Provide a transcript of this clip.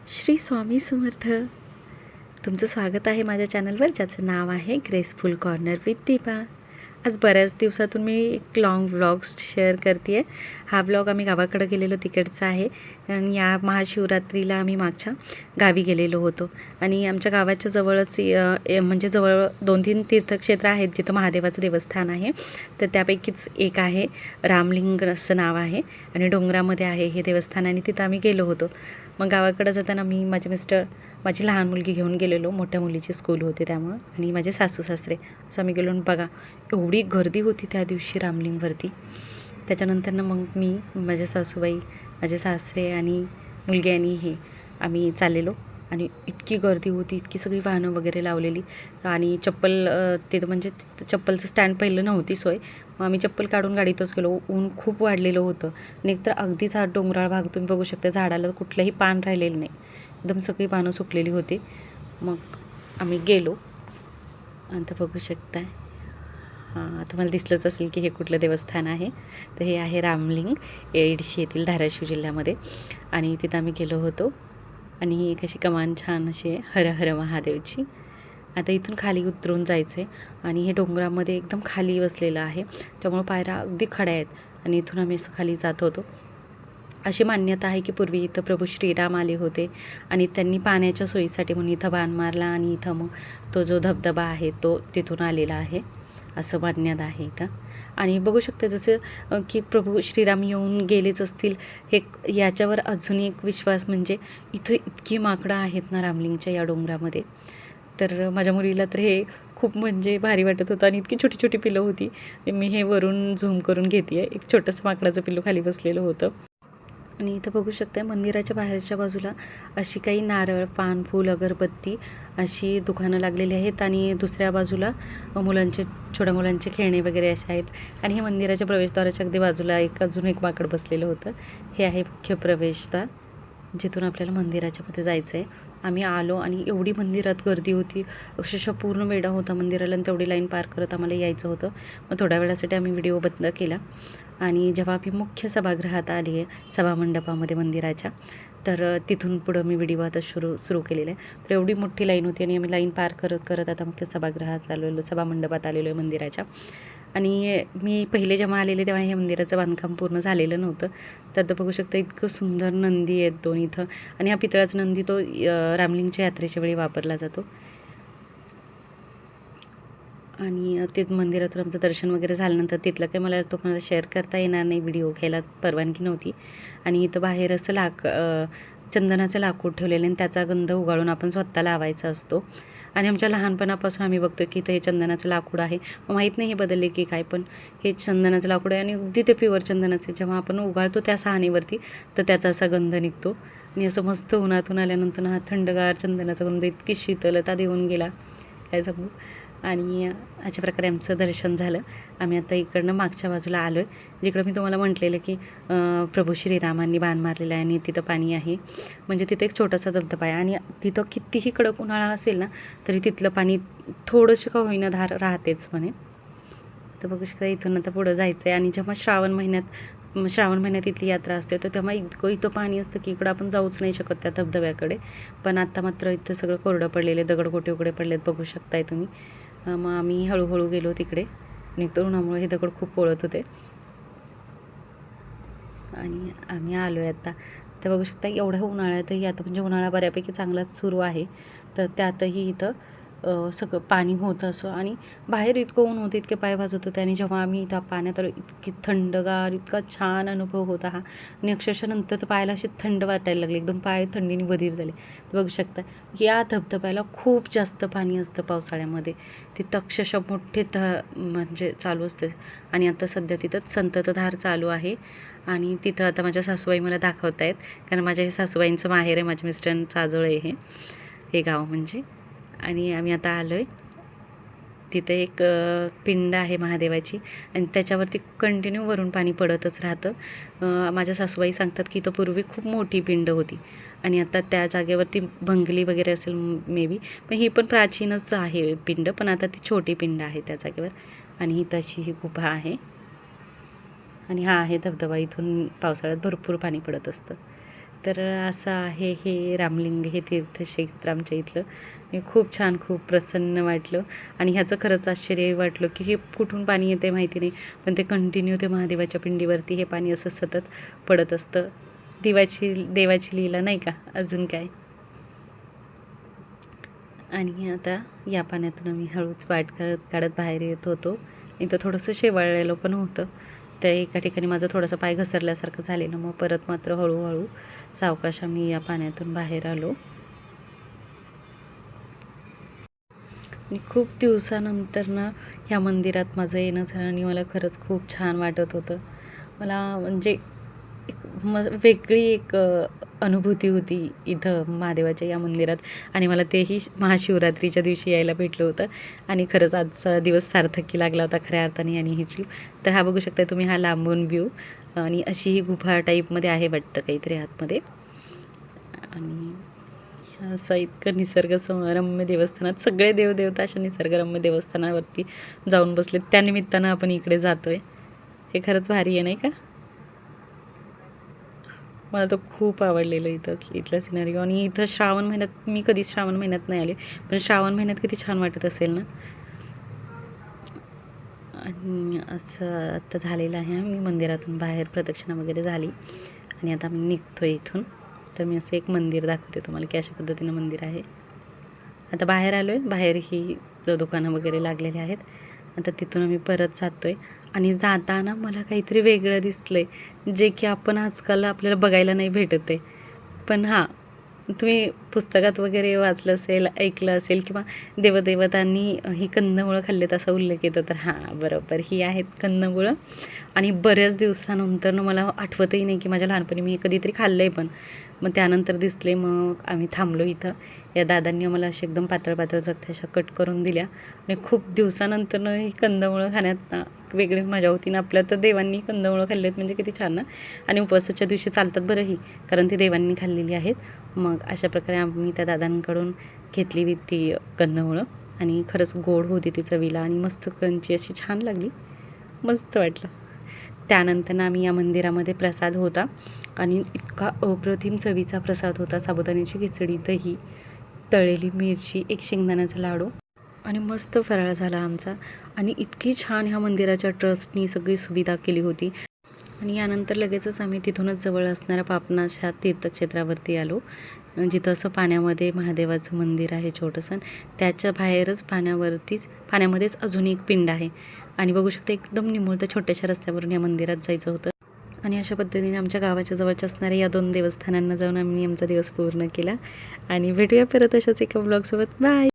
श्री स्वामी समर्थ. तुमचं स्वागत आहे माझ्या चॅनलवर, ज्याचं नाव आहे ग्रेसफुल कॉर्नर विथ दीपा. आज बऱ्याच दिवसातून मी एक लाँग व्लॉग्स शेअर करते आहे. हा व्लॉग आम्ही गावाकडं गेलेलो तिकडचा आहे. आणि या महाशिवरात्रीला आम्ही मागच्या गावी गेलेलो होतो. आणि आमच्या गावाच्या जवळच म्हणजे जवळ 2-3 तीर्थक्षेत्र आहेत जिथं महादेवाचं देवस्थान आहे. तर त्यापैकीच एक आहे, रामलिंग असं नाव आहे आणि डोंगरामध्ये आहे हे देवस्थान. आणि तिथं आम्ही गेलो होतो. मग गावाकडं जाताना मी, माझे मिस्टर, माझी लहान मुलगी घेऊन गेलेलो. मोठ्या मुलीची स्कूल होती त्यामुळं, आणि माझे सासू सासरे. असं आम्ही गेलो. बघा, एवढी गर्दी होती त्या दिवशी रामलिंगवरती. त्याच्यानंतरनं मग मी, माझे सासूबाई, माझे सासरे आणि मुलगी आणि हे आम्ही चाललेलो. आणि इतकी गर्दी होती, इतकी सगळी वाहनं वगैरे लावलेली. आणि चप्पल तिथं म्हणजे चप्पलचं स्टँड पहिलं नव्हती सोय. मग आम्ही चप्पल काढून गाडीतच गेलो. ऊन खूप वाढलेलं होतं. आणि एकतर अगदीच हा डोंगराळ भाग, तुम्ही बघू शकता, झाडाला कुठलंही पान राहिलेलं नाही, एकदम सगळी पानं सुकलेली होती. मग आम्ही गेलो. आता बघू शकताय, हां, तुम्हाला दिसलंच असेल की हे कुठलं देवस्थान आहे. तर हे आहे रामलिंग, येडशी येथील धाराशिव जिल्ह्यामध्ये. आणि तिथं आम्ही गेलो होतो. आणि ही एक अशी कमान छान अशी आहे, हर हर महादेवची. आता इथून खाली उतरून जायचं आहे. आणि हे डोंगरामध्ये एकदम खाली बसलेलं आहे, त्यामुळं पायऱ्या अगदी खड्या आहेत. आणि इथून आम्ही असं खाली जात होतो. अशी मान्यता आहे की पूर्वी इथं प्रभू श्रीराम आले होते आणि त्यांनी पाण्याच्या सोयीसाठी म्हणून इथं बाण मारला. आणि इथं मग तो जो धबधबा आहे तो तिथून आलेला आहे, असं मान्यता आहे इथं. आणि बघू शकते जसं की प्रभू श्रीराम येऊन गेलेच असतील, हे याच्यावर अजून एक विश्वास म्हणजे इथं इतकी माकडं आहेत ना रामलिंगच्या या डोंगरामध्ये. तर माझ्या मुलीला तर हे खूप म्हणजे भारी वाटत होतं. आणि इतकी छोटी छोटी पिलं होती. मी हे वरून झूम करून घेते आहे. एक छोटंसं माकडाचं पिल्लू खाली बसलेलं होतं. आणि इथं बघू शकता, मंदिराच्या बाहेरच्या बाजूला अशी काही नारळ, पान, फूल, अगरबत्ती अशी दुकानं लागलेली आहेत. आणि दुसऱ्या बाजूला छोट्या मुलांचे खेळणे वगैरे असे आहेत. आणि हे मंदिराच्या प्रवेशद्वाराच्या अगदी बाजूला अजून एक माकड बसलेलं होतं. हे आहे मुख्य प्रवेशद्वार, जिथून आपल्याला मंदिराच्या मध्ये जायचं आहे. आम्ही आलो आणि एवढी मंदिरात गर्दी होती, अक्षरशः पूर्ण वेढा होता मंदिराला. आणि तेवढी लाईन पार करत आम्हाला यायचं होतं. मग थोड्या वेळासाठी आम्ही व्हिडिओ बंद केला. आणि जेव्हा आम्ही मुख्य सभागृहात आली आहे, सभामंडपामध्ये मंदिराच्या, तर तिथून पुढं मी व्हिडिओ आता सुरू केलेला आहे. तर एवढी मोठी लाईन होती आणि आम्ही लाईन पार करत करत आता मुख्य सभागृहात आलेलो, सभामंडपात आलेलो आहे मंदिराच्या. आणि मी पहिले जेव्हा आलेले तेव्हा हे मंदिराचं बांधकाम पूर्ण झालेलं नव्हतं. तर आता बघू शकता, इतकं सुंदर नंदी आहेत 2 इथं. आणि हा पितळाचा नंदी तो रामलिंगच्या यात्रेच्या वेळी वापरला जातो. आणि ते मंदिरातून आमचं दर्शन वगैरे झाल्यानंतर तिथलं काही मला तुम्हाला शेअर करता येणार नाही, व्हिडिओ घ्यायला परवानगी नव्हती. आणि इथं बाहेर असं चंदनाचं लाकूड ठेवलेलं आणि त्याचा गंध उगाळून आपण स्वतः लावायचा असतो. आणि आमच्या लहानपणापासून आम्ही बघतो की इथं हे चंदनाचं लाकूड आहे. माहीत नाही हे बदलले की काय, पण हे चंदनाचं लाकूड आहे. आणि अगदी ते प्युअर चंदनाचे जेव्हा आपण उगाळतो त्या सहाणीवरती, तर त्याचा असा गंध निघतो. आणि असं मस्त उन्हातून आल्यानंतर हा थंडगार चंदनाचा गंध इतकी शीतलता देऊन गेला, काय सांगू. आणि अशा प्रकारे आमचं दर्शन झालं. आम्ही आता इकडनं मागच्या बाजूला आलो आहे, जिकडं मी तुम्हाला म्हटलेलं की प्रभू श्रीरामांनी बाण मारलेलं आहे आणि तिथं पाणी आहे. म्हणजे तिथं एक छोटासा धबधबा आहे. आणि तिथं कितीही कडक उन्हाळा असेल ना, तरी तिथलं पाणी थोडंसं का होईना धार राहतेच म्हणे. तर बघू शकता, इथून आता पुढं जायचं आहे. आणि जेव्हा श्रावण महिन्यात इथली यात्रा असते, तर तेव्हा इथं पाणी असतं की इकडं आपण जाऊच नाही शकत त्या धबधब्याकडे. पण आता मात्र इथं सगळं कोरडं पडलेलं आहे, दगडगोटे उघडे पडलेत, बघू शकताय तुम्ही. मग आम्ही हळूहळू गेलो तिकडे. आणि उन्हामुळे हे दगड खूप पोळत होते. आणि आम्ही आलो आहे आता. तर बघू शकता, एवढ्या उन्हाळ्यातही आता म्हणजे उन्हाळा बऱ्यापैकी चांगलाच सुरू आहे, तर त्यातही इथं सगळं पाणी होतं असं. आणि बाहेर इतकं ऊन होतं, इतके पाय भाजत होते. आणि जेव्हा आम्ही इथं पाण्यात आलो, इतकी थंडगार, इतका छान अनुभव होता हा. आणि अक्षरशः नंतर तर पायाला अशी थंड वाटायला लागली, एकदम पाय थंडीने बधीर झाले. तर बघू शकता, या धबधब्याला खूप जास्त पाणी असतं पावसाळ्यामध्ये. तिथं अक्षरशः मोठे म्हणजे चालू असते. आणि आता सध्या तिथं संततधार चालू आहे. आणि तिथं आता माझ्या सासूबाई मला दाखवत आहेत, कारण माझ्या हे सासूबाईंचं माहेर आहे, माझ्या मिस्टरांचं आजोळ आहे हे गाव म्हणजे. आणि आम्ही आता आलो आहे. तिथे एक पिंड आहे महादेवाची, आणि त्याच्यावरती कंटिन्यू वरून पाणी पडतच राहतं. माझ्या सासूबाई सांगतात की इथं पूर्वी खूप मोठी पिंड होती, आणि आता त्या जागेवरती बंगली वगैरे असेल मे बी, पण ही पण प्राचीनच आहे पिंड, पण आता ती छोटी पिंड आहे त्या जागेवर. आणि ही तशी ही गुफा आहे. आणि हा आहे धबधबा. इथून पावसाळ्यात भरपूर पाणी पडत असतं. तर असं आहे हे रामलिंग, हे तीर्थक्षेत्र आमच्या इथलं. मी खूप छान, खूप प्रसन्न वाटलं आणि ह्याचं खरंच आश्चर्य वाटलं की हे कुठून पाणी येते माहिती नाही, पण ते कंटिन्यू ते महादेवाच्या पिंडीवरती हे पाणी असं सतत पडत असतं. देवाची लीला नाही का, अजून काय. आणि आता या पाण्यातून आम्ही हळूच वाट काढत बाहेर येत होतो. इथं थोडंसं शेवाळलेलं पण होतं. त्या एका ठिकाणी माझा थोडासा पाय घसरल्यासारखं झालेलं. मग परत मात्र हळूहळू सावकाश आम्ही या पाण्यातून बाहेर आलो. आणि खूप दिवसानंतर ना ह्या मंदिरात माझं येणं झालं आणि मला खरंच खूप छान वाटत होतं. मला म्हणजे वेगळी एक अनुभूती होती इथं महादेवाच्या या मंदिरात आणि मला तेही महाशिवरात्रीच्या दिवशी यायला भेटलं होतं आणि खरंच आजचा दिवस सार्थकी लागला होता खऱ्या अर्थाने आणि ही ट्रिप. तर हा बघू शकता तुम्ही, हा लांबून व्ह्यू आणि अशी ही गुफा टाईपमध्ये आहे वाटतं काहीतरी आतमध्ये. आणि असं इतकं निसर्गरम्य देवस्थानात सगळे देवदेवता अशा निसर्गरम्य देवस्थानावरती जाऊन बसले. त्यानिमित्तानं आपण इकडे जातो आहे. हे खरंच भारी आहे नाही का. मला तर खूप आवडलेलं इथलं सिनारिओ. आणि इथं श्रावण महिन्यात, मी कधीच श्रावण महिन्यात नाही आले, पण श्रावण महिन्यात किती छान वाटत असेल ना. आणि असं आता झालेलं आहे. मी मंदिरातून बाहेर प्रदक्षिणा वगैरे झाली आणि आता मी निघतो आहे इथून. तर मी असं एक मंदिर दाखवते तुम्हाला की अशा पद्धतीनं मंदिर आहे. आता बाहेर आलो आहे. बाहेर ही दुकानं वगैरे लागलेली आहेत. आता तिथून आम्ही परत जातो आहे आणि जाताना मला काहीतरी वेगळं दिसलं आहे, जे की आपण आजकाल आपल्याला बघायला नाही भेटत आहे. पण हां, तुम्ही पुस्तकात वगैरे वाचलं असेल, ऐकलं असेल किंवा देवदेवतांनी ही कंदमुळं खाल्लेत असा उल्लेख येतो. तर हां, बरोबर ही आहेत कंदमुळं. आणि बऱ्याच दिवसानंतर मला आठवतही नाही की माझ्या लहानपणी मी हे कधीतरी खाल्लं आहे. पण मग त्यानंतर दिसले, मग आम्ही थांबलो इथं. या दादांनी आम्हाला अशा एकदम पातळ पातळ चकत्या अशा कट करून दिल्या आणि खूप दिवसानंतरनं ही कंदमुळं खाण्यात ना एक वेगळीच मजा होती ना. आपल्या तर देवांनी कंदमुळं खाल्लेत म्हणजे किती छान ना. आणि उपवासाच्या दिवशी चालतात बरं ही, कारण ती देवांनी खाल्लेली आहेत. मग अशा प्रकारे आम्ही त्या दादांकडून घेतली ती कंदमुळं आणि खरंच गोड होती ती चवीला आणि मस्त क्रंची अशी छान लागली, मस्त वाटलं. त्यानंतर आम्ही या मंदिरामध्ये प्रसाद होता आणि इतका अप्रतिम चवीचा प्रसाद होता. साबुदाण्याची खिचडी, दही, तळलेली मिरची, एक शेंगदाण्याचा लाडू आणि मस्त फराळ झाला आमचा. आणि इतकी छान ह्या मंदिराच्या ट्रस्टनी सगळी सुविधा केली होती. आणि यानंतर लगेचच आम्ही तिथूनच जवळ असणाऱ्या पापनाश ह्या तीर्थक्षेत्रावरती आलो, जिथं असं पाण्यामध्ये महादेवाचं मंदिर आहे छोटंसं. त्याच्या बाहेरच पाण्यामध्येच अजून एक पिंड आहे आणि बघू शकता एकदम निमुळत्या छोट्याशा रस्त्यावरून या मंदिरात जायचं होतं. आणि अशा पद्धतीने आमच्या गावाच्या जवळच्या असणाऱ्या या 2 देवस्थानांना जाऊन आम्ही आमचा दिवस पूर्ण केला. आणि भेटूया परत अशाच एका ब्लॉगसोबत. बाय.